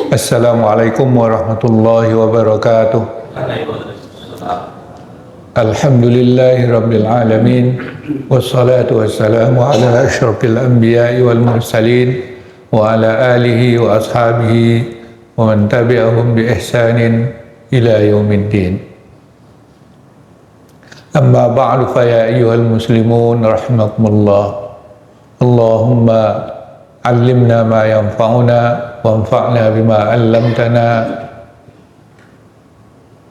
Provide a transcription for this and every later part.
Assalamualaikum warahmatullahi wabarakatuh. Alhamdulillahi rabbil alamin. Wassalatu wassalamu ala asyrafil anbiya'i wal mursalin wa ala alihi wa ashabihi wa man tabi'ahum bi ihsanin ila yaumiddin. Amma ba'du, fa ya ayyuhal muslimun rahimakumullah. Allahumma allimna ma yanfa'una wanfa'na bima 'allamtana.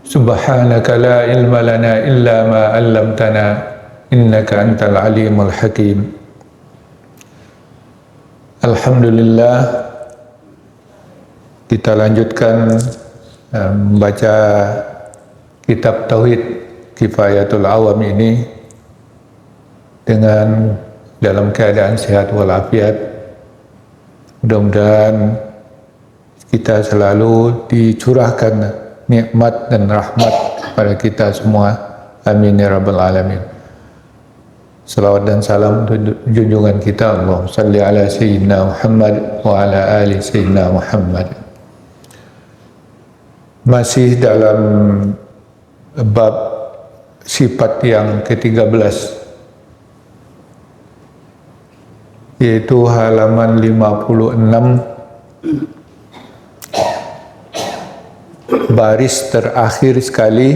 Subhanaka la ilma lana illa ma 'allamtana innaka antal alimul hakim. Alhamdulillah, kita lanjutkan membaca kitab Tauhid Kifayatul Awam ini dengan dalam keadaan sehat walafiat. Mudah-mudahan kita selalu dicurahkan nikmat dan rahmat kepada kita semua. Amin ya rabbal alamin. Salawat dan salam untuk junjungan kita, Allahumma salli ala sayyidina Muhammad wa ala ali sayyidina Muhammad. Masih dalam bab sifat yang ke-13, yaitu halaman 56, baris terakhir sekali,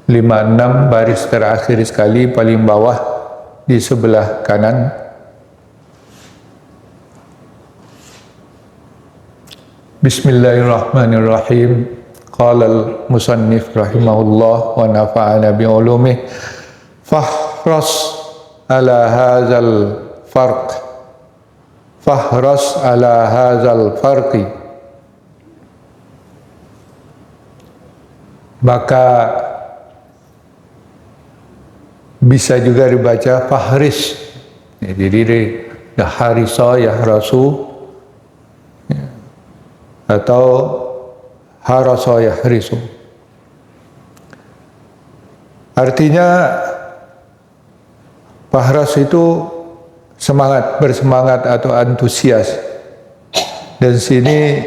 56 baris terakhir sekali, paling bawah di sebelah kanan. Bismillahirrahmanirrahim. Qala al-musannif rahimahullah wa nafa'ana bi ulumih. Fahras ala hadzal farq. Fahras ala hadzal farqi. Maka bisa juga dibaca fahris. Jadi harisa yahrasu, atau harasa yahrisu. Artinya fahras itu semangat, bersemangat atau antusias. Dan sini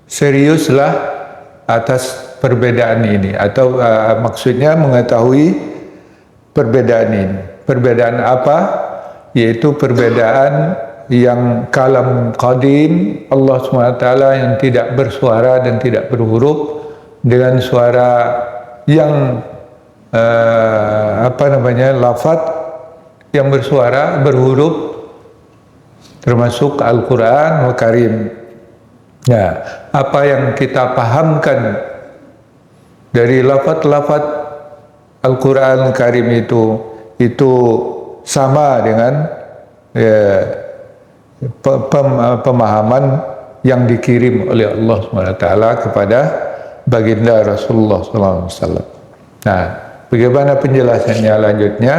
seriuslah atas perbedaan ini, atau maksudnya mengetahui perbedaan ini. Perbedaan apa? Yaitu perbedaan yang kalam qadim Allah SWT yang tidak bersuara dan tidak berhuruf, dengan suara yang lafaz yang bersuara, berhuruf, termasuk Al-Quran Al-Karim. Nah, apa yang kita pahamkan dari lafaz-lafaz Al-Quran Al-Karim itu sama dengan pemahaman yang dikirim oleh Allah SWT kepada baginda Rasulullah SAW. Nah, bagaimana penjelasannya lanjutnya?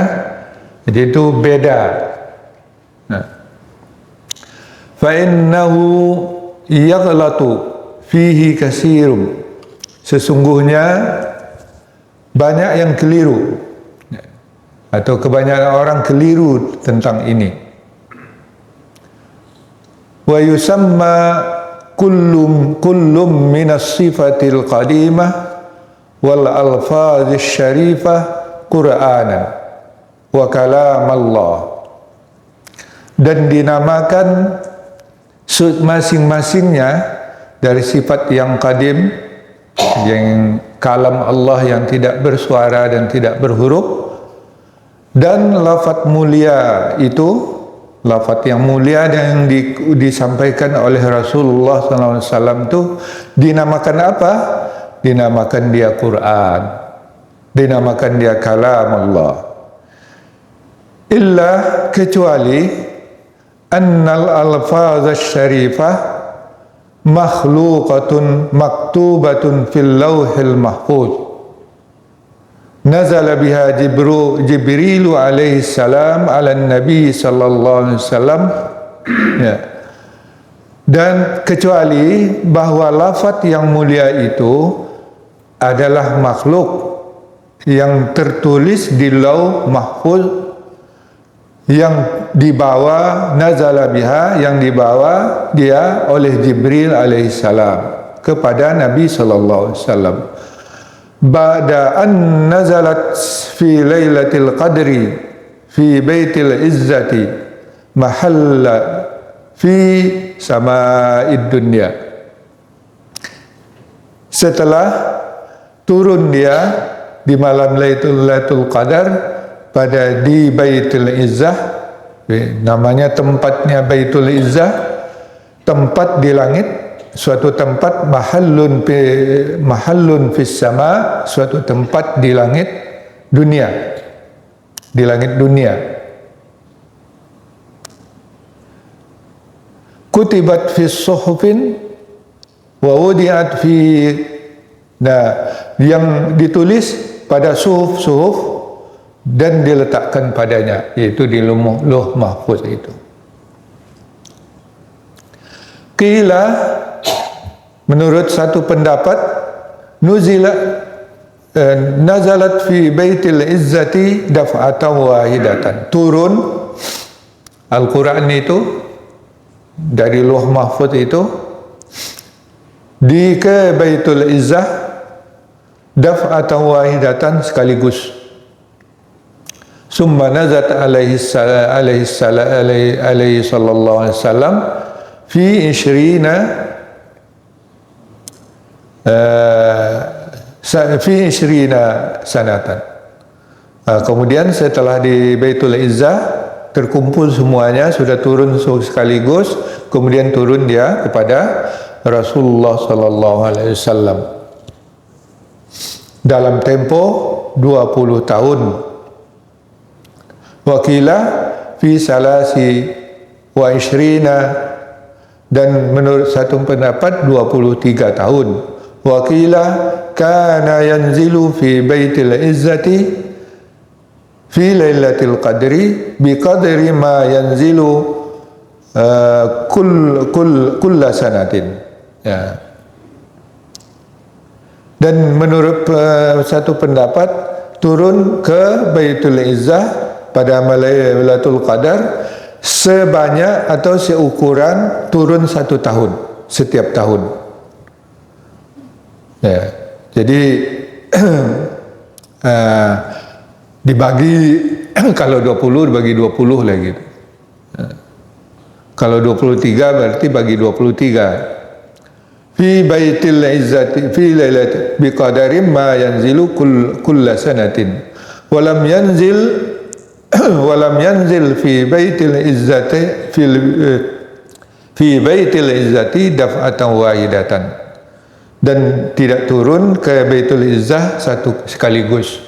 Jadi itu beda. Nah, fa'innahu yaghlatu fihi katsirum. Sesungguhnya banyak yang keliru, atau kebanyakan orang keliru tentang ini. Wa yusamma kullum minas sifatil qadimah wal alfadhish syarifah Qur'anan wa kalam Allah, dan dinamakan masing-masingnya dari sifat yang qadim, yang kalam Allah yang tidak bersuara dan tidak berhuruf, dan lafaz mulia itu, lafaz yang mulia yang disampaikan oleh Rasulullah SAW itu dinamakan apa? Dinamakan dia Quran, dinamakan dia kalam Allah. Illa, kecuali annal alfaz syarifah makhluqatun maktubatun fil lauhil mahfuz nazala biha Jibrilu alaihi salam ala nabi sallallahu alaihi wasallam. Ya. Dan kecuali bahwa lafaz yang mulia itu adalah makhluk yang tertulis di lauh mahfuz yang dibawa nazala biha, yang dibawa dia oleh Jibril alaihissalam kepada Nabi sallallahu alaihi wasallam. Ba'da an nazalat fi lailatul qadri fi baitil izzati mahalla fi sama'id dunya. Setelah turun dia di malam Lailatul Qadar pada di Baitul Izzah, namanya tempatnya Baitul Izzah, tempat di langit, suatu tempat mahallun fis sama, suatu tempat di langit dunia, di langit dunia. Kutibat fis suhufin wa wudi'at fi, nah yang ditulis pada suhuf dan diletakkan padanya, yaitu di Lauh Mahfuz itu. Qila, menurut satu pendapat, nazalat fi baitil izzati daf'atan wahidatan. Turun Al-Quran itu dari Lauh Mahfuz itu di ke Baitul Izzah daf'atan wahidatan, sekaligus. Summa nazat alaihi sallallahu alaihi wasallam fi 20 sanatan. Kemudian setelah di Baitul Izzah terkumpul semuanya, sudah turun sekaligus, kemudian turun dia kepada Rasulullah sallallahu alaihi wasallam dalam tempo 20 tahun. Wakila fi salasi wa ishrina, dan menurut satu pendapat 23 tahun. Wakila kana yanzilu fi baitil izzati fi lailatul qadri bi qadri ma yanzilu kulla sanatin. Ya. Dan menurut satu pendapat turun ke Baitul Izzah pada Lailatul Qadar sebanyak atau seukuran turun 1 tahun setiap tahun. Ya. Jadi dibagi kalau 20 dibagi 20 lah gitu. Kalau 23 berarti bagi 23. Fi baitil izzati fi lailatin biqadarin ma yanzilu kulla sanatin walam yanzil fi baitil izzati fi baitil izzati daf'atan wahidatan, dan tidak turun ke Baitul Izzah sekaligus,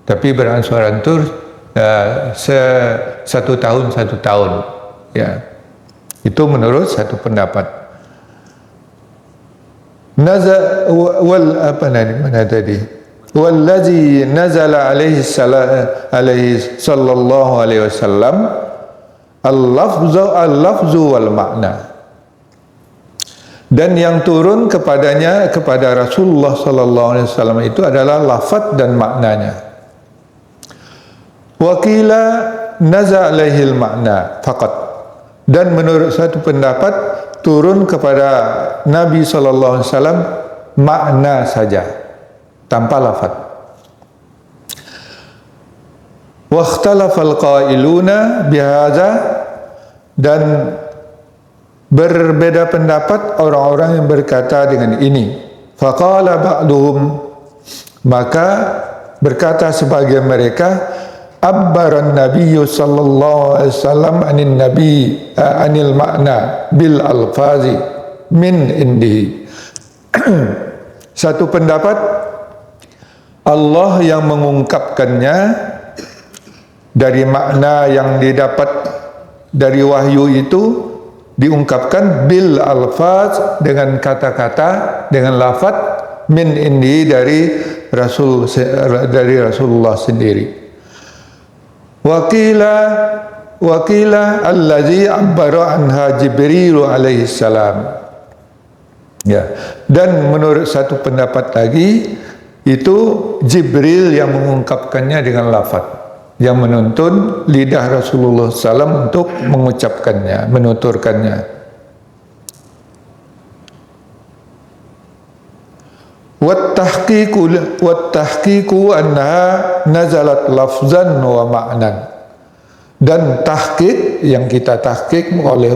tapi beransur-ansur 1 tahun ya. Itu menurut satu pendapat. Wallazi nazala alaihi sallallahu alaihi wasallam al-lafzu wal makna, dan yang turun kepadanya, kepada Rasulullah sallallahu alaihi wasallam itu adalah lafaz dan maknanya. Wakila nazala alaihi al-makna faqat, dan menurut satu pendapat turun kepada Nabi sallallahu alaihi wasallam makna saja tanpa lafaz. Wa ikhtalafal qailuna bihadza, dan berbeda pendapat orang-orang yang berkata dengan ini. Faqala ba'duhum, maka berkata sebagian mereka, abbaran nabiyyu sallallahu alaihi wasallam anil makna bil alfazi min indihi. Satu pendapat, Allah yang mengungkapkannya dari makna yang didapat dari wahyu itu, diungkapkan bil alfaz, dengan kata-kata, dengan lafaz, min indihi, dari Rasulullah sendiri. Wakila allazi abbara anha Jibril alaihi salam. Ya, dan menurut satu pendapat lagi itu Jibril yang mengungkapkannya dengan lafaz. yang menuntun lidah Rasulullah SAW untuk mengucapkannya, menuturkannya. Wat-tahqiqu annaha nazalat lafzan wa ma'nan. Dan tahqiq yang kita tahqiq oleh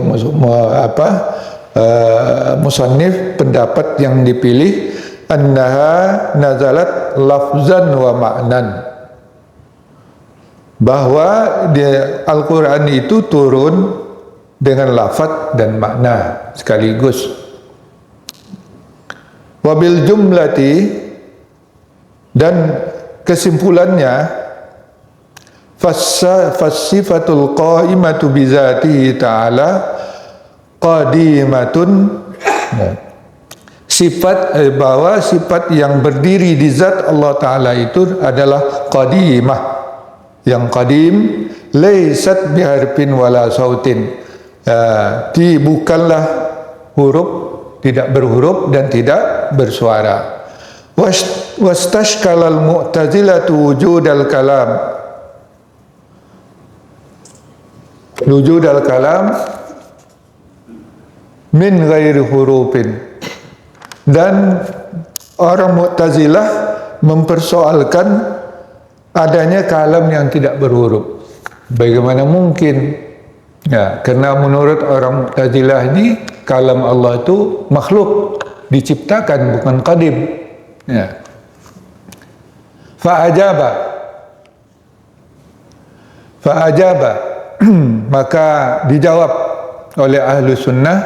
musannif, pendapat yang dipilih, annaha nazalat lafzan wa ma'nan, bahwa Al-Quran itu turun dengan lafaz dan makna sekaligus. Wabil jumlati, dan kesimpulannya, fassifatul qa'imatu bizatihi ta'ala qadimatun, sifat bahwa sifat yang berdiri di zat Allah Ta'ala itu adalah qadimah, yang qadim, laysat biharfin wala sautin, bukanlah huruf, tidak berhuruf dan tidak bersuara. Wastashkalal mu'tazilatu wujudal kalam min ghairi hurufin, dan orang Mu'tazilah mempersoalkan adanya kalam yang tidak berhuruf. Bagaimana mungkin? Ya, karena menurut orang Mu'tazilah ini kalam Allah itu makhluk, diciptakan, bukan qadim. Ya. Fa'ajaba maka dijawab oleh ahlu sunnah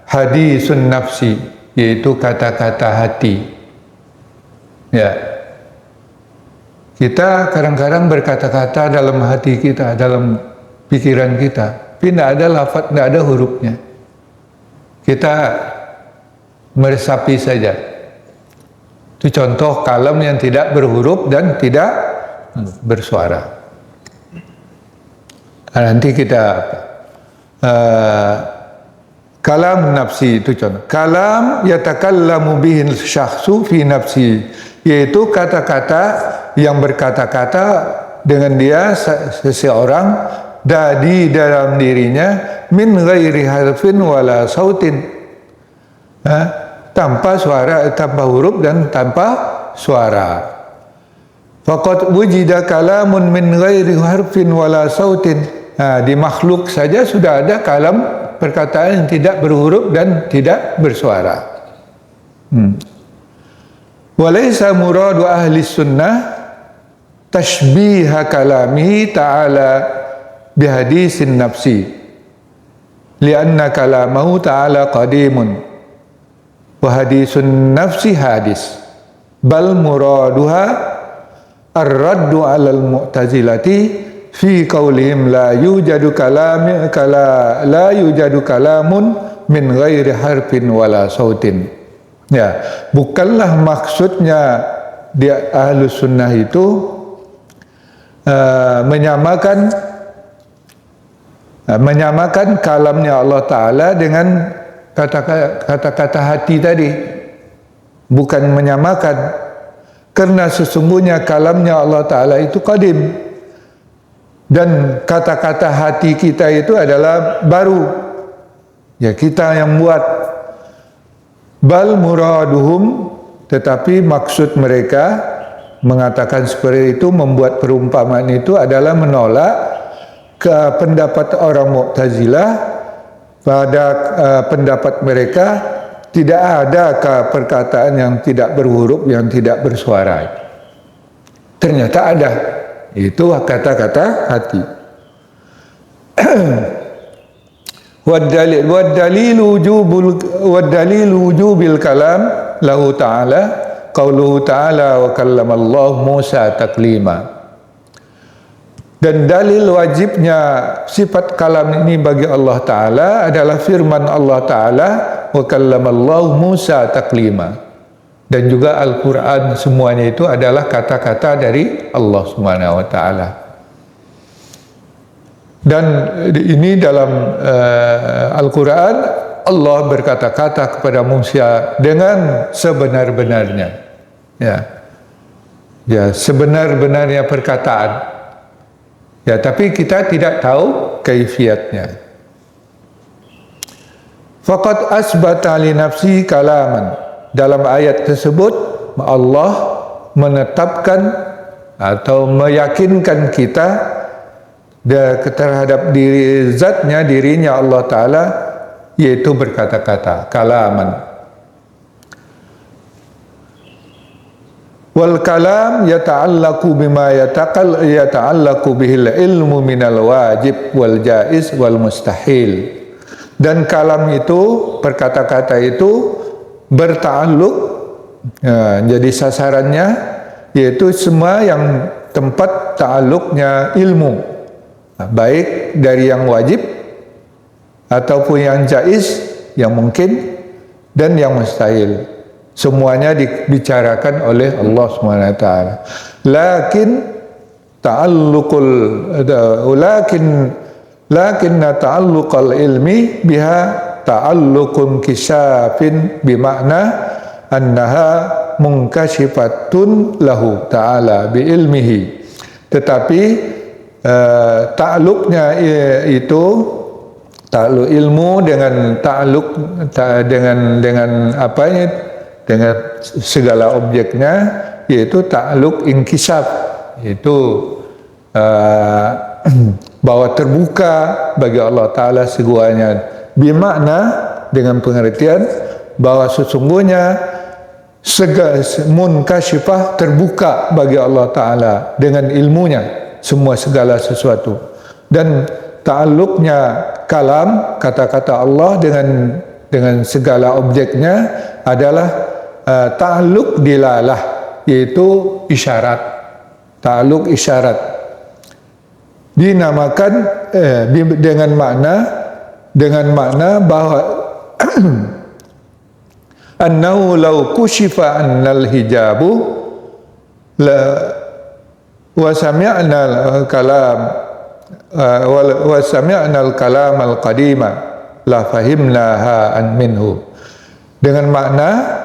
hadisun nafsi, yaitu kata-kata hati. Ya, kita kadang-kadang berkata-kata dalam hati kita, dalam pikiran kita, tapi tidak ada lafaz, tidak ada hurufnya. Kita meresapi saja. Itu contoh kalam yang tidak berhuruf dan tidak bersuara. Nanti kita kalam nafsi itu contoh. Kalam yatakallamu bihi syakhsu fi nafsi, yaitu kata-kata yang berkata-kata dengan dia seseorang di dalam dirinya, min ghairi harfin wala sautin, tanpa suara, tanpa huruf dan tanpa suara. Faqad wujida kalamun min ghairi harfin wala sautin. Di makhluk saja sudah ada kalam, perkataan yang tidak berhuruf dan tidak bersuara. Walaysa muradu ahli sunnah tashbiha kalamihi ta'ala bihadisin nafsi, lianna kalamahu ta'ala qadimun wa hadisun nafsi hadis, bal muraduha ar-raddu 'alal mu'tazilati fi qaulihim la yujadu kalamun min ghairi harfin wala sautin. Ya, bukanlah maksudnya di Ahlus Sunnah itu menyamakan kalamnya Allah Ta'ala dengan kata-kata hati tadi. Bukan menyamakan, karena sesungguhnya kalamnya Allah Ta'ala itu qadim, dan kata-kata hati kita itu adalah baru, ya kita yang buat. Bal muraduhum, tetapi maksud mereka mengatakan seperti itu, membuat perumpamaan itu adalah menolak ke pendapat orang Mu'tazilah. Pada pendapat mereka tidak ada perkataan yang tidak berhuruf, yang tidak bersuara. Ternyata ada. Itu kata-kata hati. Waddalilu wujubil kalam lahu ta'ala qauluhu ta'ala wa kallamallahu Musa taklima. Dan dalil wajibnya sifat kalam ini bagi Allah Ta'ala adalah firman Allah Ta'ala wa kallamallahu Musa taklima. Dan juga Al-Quran semuanya itu adalah kata-kata dari Allah Subhanahu wa Ta'ala. Dan ini dalam Al-Quran, Allah berkata-kata kepada Musa dengan sebenar-benarnya. Ya, sebenar-benarnya perkataan. Ya, tapi kita tidak tahu kaifiatnya. Faqad asbata li nafsi kalaman. Dalam ayat tersebut Allah menetapkan atau meyakinkan kita terhadap diri zatnya, dirinya Allah Ta'ala, yaitu berkata-kata, kalaman. Wal kalam yata'allaqu bima yata'allaqu bihil ilmu minal wajib wal jaiz wal mustahil. Dan kalam itu, perkata-kata itu berta'alluq, jadi sasarannya yaitu semua yang tempat ta'alluqnya ilmu, baik dari yang wajib ataupun yang jaiz, yang mungkin, dan yang mustahil. Semuanya dibicarakan oleh Allah SWT. Lakinna ta'alluqal ilmi biha ta'alluqun kisyafin bima'na annaha munkashifatun lahu ta'ala bi ilmihi. Tetapi ta'alluqnya itu, ta'alluq ilmu dengan ta'alluq dengan apa ini, dengan segala objeknya, yaitu ta'alluq inkisaf, yaitu bahwa terbuka bagi Allah Ta'ala semuanya, bermakna dengan pengertian bahwa sesungguhnya munkashifah, terbuka bagi Allah Ta'ala dengan ilmunya semua segala sesuatu. Dan ta'alluqnya kalam, kata-kata Allah dengan segala objeknya adalah ta'alluq dilalah, yaitu isyarat. Ta'alluq isyarat dinamakan dengan makna bahwa annahu law kushifa annal hijabu la wa sami'na al-kalam wa sami'na al-kalam al-qadima la fahimnaha an minhu. Dengan makna,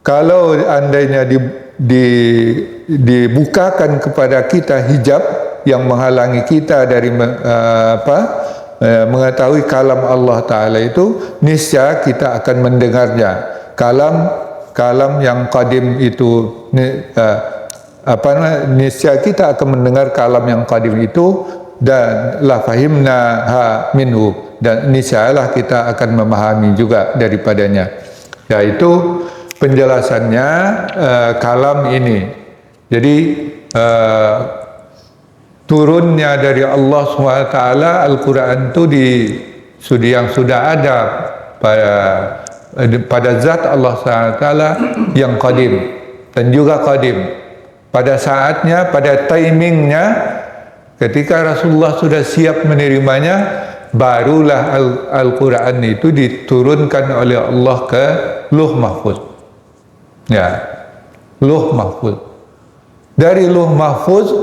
kalau andainya dibukakan kepada kita hijab yang menghalangi kita dari mengetahui kalam Allah Ta'ala itu, niscaya kita akan mendengarnya. Kalam yang qadim itu, niscaya kita akan mendengar kalam yang qadim itu, dan la fahimna ha minhu, dan niscayalah kita akan memahami juga daripadanya. Yaitu penjelasannya kalam ini. Jadi turunnya dari Allah SWT Al-Quran itu yang sudah ada pada zat Allah SWT yang qadim dan juga qadim. Pada saatnya, pada timingnya, ketika Rasulullah sudah siap menerimanya, barulah Al-Quran itu diturunkan oleh Allah ke Luh Mahfuz. Ya, Luh Mahfuz. Dari Luh Mahfuz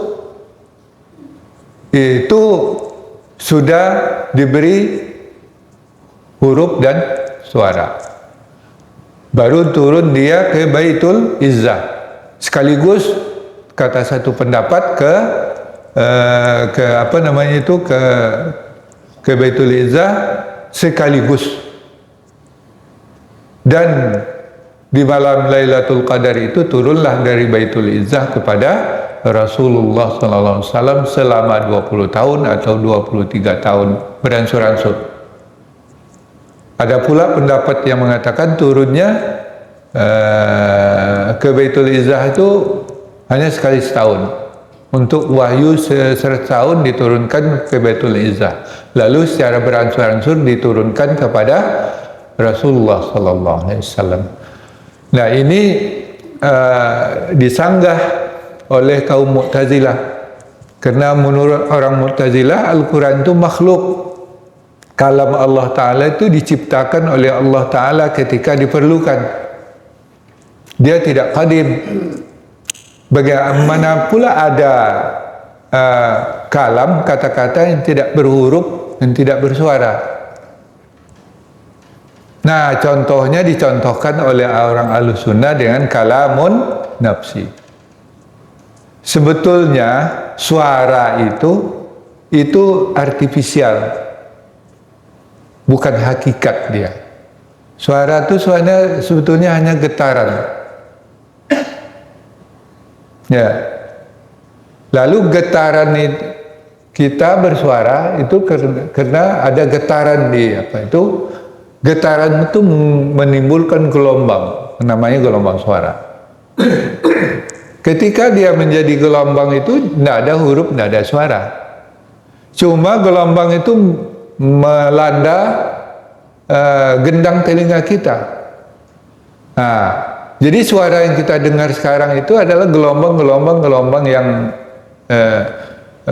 itu sudah diberi huruf dan suara. Baru turun dia ke Baitul Izzah. Sekaligus, kata satu pendapat, ke Baitul Izzah sekaligus. Dan di malam Lailatul Qadar itu turunlah dari Baitul Izzah kepada Rasulullah SAW selama 20 tahun atau 23 tahun beransur-ansur. Ada pula pendapat yang mengatakan turunnya ke Baitul Izzah itu hanya sekali setahun. Untuk wahyu setahun diturunkan ke Baitul Izzah. Lalu secara beransur-ansur diturunkan kepada Rasulullah SAW. Nah, ini disanggah oleh kaum Mu'tazilah, karena menurut orang Mu'tazilah Al-Quran itu makhluk. Kalam Allah Ta'ala itu diciptakan oleh Allah Ta'ala ketika diperlukan. Dia tidak qadim. Bagaimana pula ada kalam, kata-kata yang tidak berhuruf dan tidak bersuara. Nah, contohnya dicontohkan oleh orang Ahlus Sunnah dengan kalamun nafsi. sebetulnya suara itu artifisial, bukan hakikat dia. Suara itu sebetulnya hanya getaran. Ya. Lalu getaran kita bersuara itu karena ada getaran di getaran itu menimbulkan gelombang, namanya gelombang suara. Ketika dia menjadi gelombang itu tidak ada huruf, tidak ada suara. Cuma gelombang itu melanda gendang telinga kita. Nah, jadi suara yang kita dengar sekarang itu adalah gelombang yang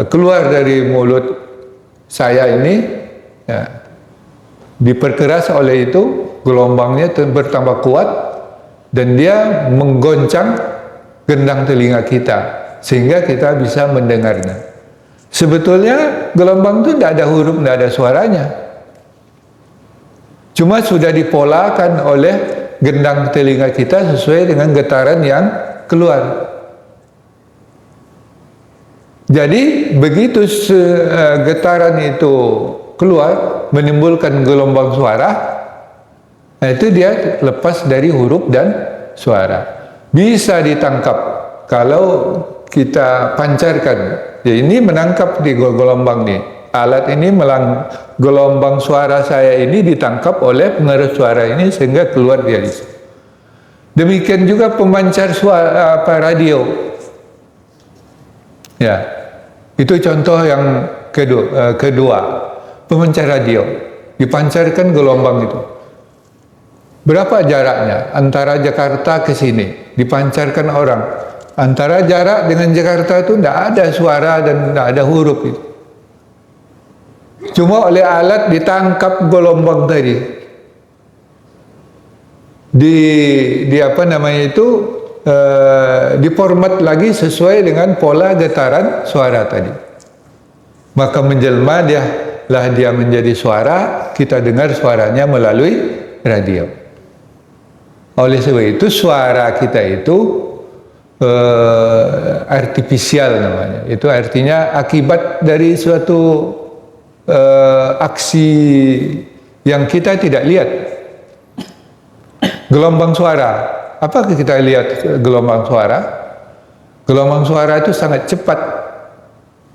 keluar dari mulut saya ini, ya, diperkeras oleh itu, gelombangnya bertambah kuat dan dia menggoncang gendang telinga kita sehingga kita bisa mendengarnya. Sebetulnya gelombang itu tidak ada huruf, tidak ada suaranya, cuma sudah dipolakan oleh gendang telinga kita sesuai dengan getaran yang keluar. Jadi begitu getaran itu keluar menimbulkan gelombang suara, itu dia lepas dari huruf dan suara. Bisa ditangkap kalau kita pancarkan. Ya, ini menangkap di gelombang ini. Alat ini gelombang suara saya ini ditangkap oleh pengeras suara ini sehingga keluar dari situ. Demikian juga pemancar suara radio. Ya, itu contoh yang kedua. Pemancar radio dipancarkan gelombang itu. Berapa jaraknya antara Jakarta ke sini? Dipancarkan orang. Antara jarak dengan Jakarta itu tidak ada suara dan tidak ada huruf itu. Cuma oleh alat ditangkap gelombang tadi. Diformat lagi sesuai dengan pola getaran suara tadi. Maka menjelma dia menjadi suara, kita dengar suaranya melalui radio. Oleh sebab itu suara kita itu artifisial namanya. Itu artinya akibat dari suatu aksi yang kita tidak lihat. Gelombang suara. Apakah kita lihat gelombang suara? Gelombang suara itu sangat cepat,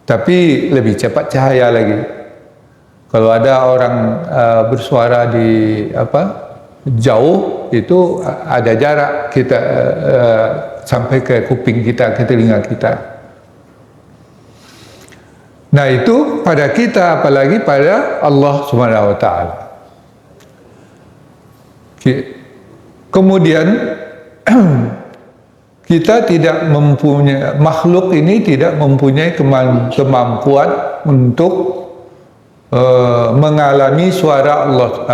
tapi lebih cepat cahaya lagi. Kalau ada orang bersuara di jauh, itu ada jarak kita sampai ke kuping kita, ke telinga kita. Nah, itu pada kita, apalagi pada Allah Subhanahu wa taala. Kemudian kita tidak mempunyai, makhluk ini tidak mempunyai kemampuan untuk mengalami suara Allah,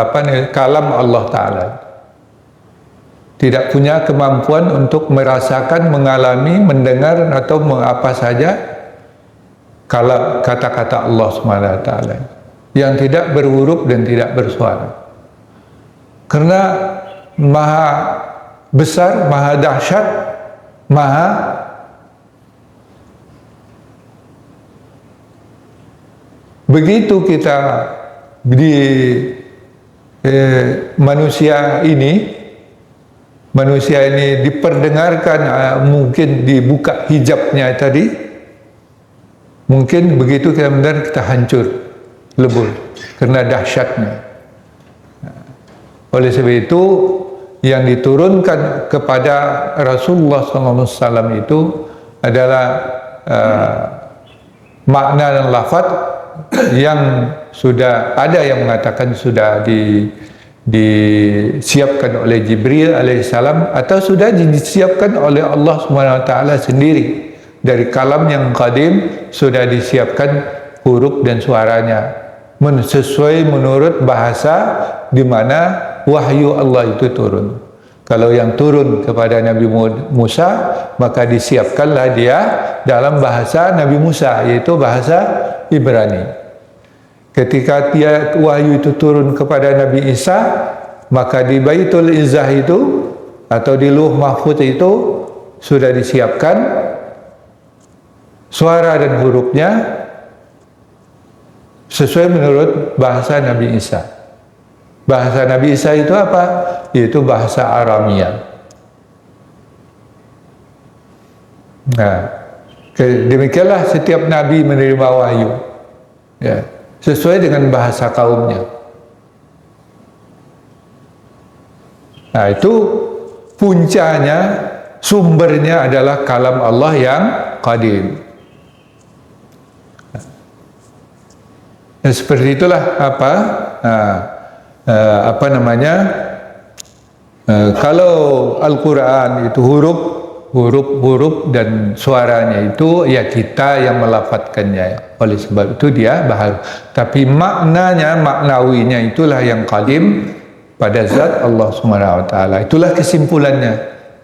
kalam Allah Ta'ala. Tidak punya kemampuan untuk merasakan, mengalami, mendengar atau apa saja kalau kata-kata Allah Subhanahu wa taala yang tidak berhuruf dan tidak bersuara. Karena maha besar, maha dahsyat, maha begitu kita di manusia ini diperdengarkan, mungkin dibuka hijabnya tadi, mungkin begitu kita mendengar kita hancur, lebur karena dahsyatnya. Oleh sebab itu yang diturunkan kepada Rasulullah SAW itu adalah makna dan lafaz yang sudah ada yang mengatakan sudah disiapkan oleh Jibril alaihissalam atau sudah disiapkan oleh Allah Subhanahu wa taala sendiri. Dari kalam yang qadim sudah disiapkan huruf dan suaranya sesuai menurut bahasa di mana wahyu Allah itu turun. Kalau yang turun kepada Nabi Musa, maka disiapkanlah dia dalam bahasa Nabi Musa, yaitu bahasa Ibrani. Ketika wahyu itu turun kepada Nabi Isa, maka di Baitul Izzah itu atau di Lauh Mahfuz itu sudah disiapkan suara dan hurufnya sesuai menurut bahasa Nabi Isa. Bahasa Nabi Isa itu apa? Yaitu bahasa Aramia. Nah, demikianlah setiap nabi menerima wahyu, ya, sesuai dengan bahasa kaumnya. Nah, itu puncanya, sumbernya adalah kalam Allah yang qadim. Nah, seperti itulah kalau Al-Quran itu huruf dan suaranya itu ya kita yang melafatkannya. Oleh sebab itu dia baharu. Tapi maknawinya itulah yang qadim pada zat Allah Subhanahu wa taala. Itulah kesimpulannya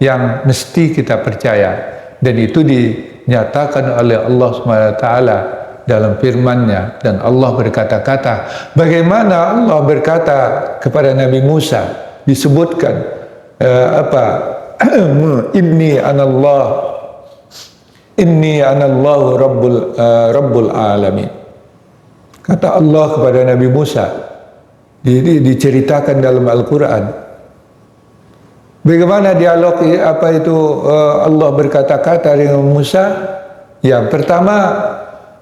yang mesti kita percaya, dan itu dinyatakan oleh Allah Subhanahu wa taala dalam firman-Nya. Dan Allah berkata-kata, bagaimana Allah berkata kepada Nabi Musa, disebutkan inni anallahu rabbul alamin. Kata Allah kepada Nabi Musa, diceritakan dalam Al-Quran. Bagaimana dialog Allah berkata-kata dengan Musa? Yang pertama,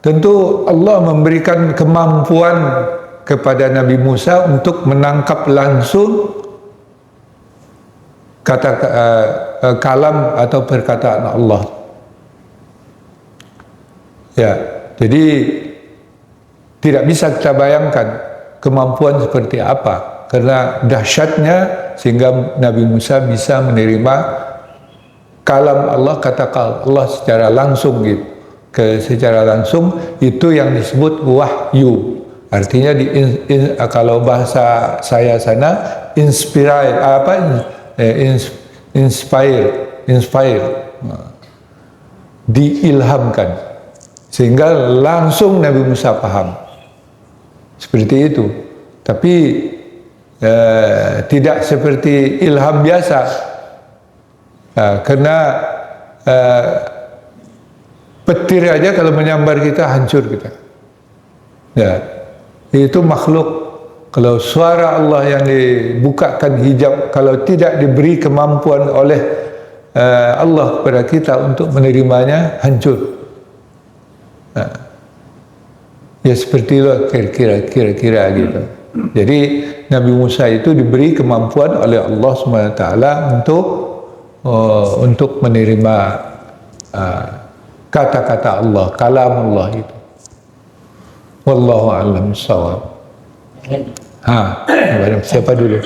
tentu Allah memberikan kemampuan kepada Nabi Musa untuk menangkap langsung kalam atau perkataan Allah. Ya, jadi tidak bisa kita bayangkan kemampuan seperti apa, karena dahsyatnya sehingga Nabi Musa bisa menerima kalam Allah, kata Allah secara langsung gitu. Secara langsung itu yang disebut wahyu. Artinya kalau bahasa saya sana inspire, diilhamkan sehingga langsung Nabi Musa paham. Seperti itu. Tapi tidak seperti ilham biasa, karena petir aja kalau menyambar kita hancur kita. Ya, itu makhluk. Kalau suara Allah yang dibukakan hijab, kalau tidak diberi kemampuan oleh Allah kepada kita untuk menerimanya, hancur. Nah, ya seperti itu kira-kira gitu. Jadi Nabi Musa itu diberi kemampuan oleh Allah SWT untuk menerima kata-kata Allah, kalam Allah itu. Wallahu a'lam bishawab. Siapa dulu?